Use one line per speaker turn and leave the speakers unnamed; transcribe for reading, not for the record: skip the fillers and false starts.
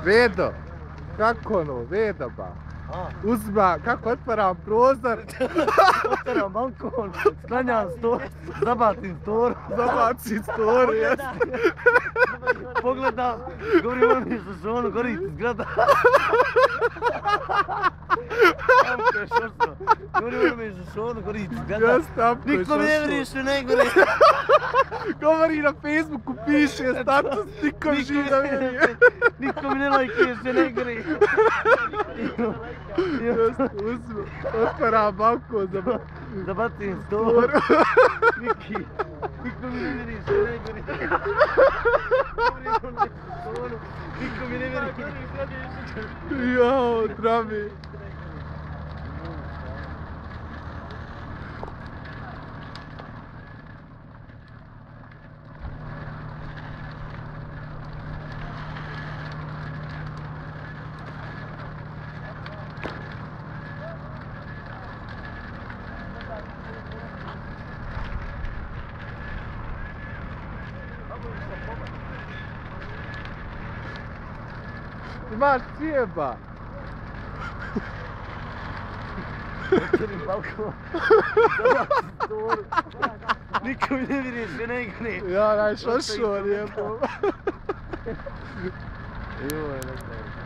Vedo, kako ono, Vedo ba. Uzma, kako otvaram prozor.
Otvaram balkon, sklanjam stor, zabacim storu.
Zabacim storu, jeste.
Pogledam, govorim ono mi sa šonu, gori ti zgrada. Amko je šorstvo. Govorim ono mi sa šonu, gori ti zgrada.
Jeste, Amko je
Niko mi ne vriše, ne gori.
Govori na Facebooku, piše status, niko živ da vidi.
Niko mi ne lajkuje, ne gori.
Jeste, uzma, otvaram balkon,
zabacim storu. Niko mi ne vriše, ne gori. Niko mi ne veri.
Jao, drami. Imaš cijeba!
Otvorim balkon, zabacim storu. Niko mi ne viriš, ne gori.
Ja, najšošao, jebo.
Joj,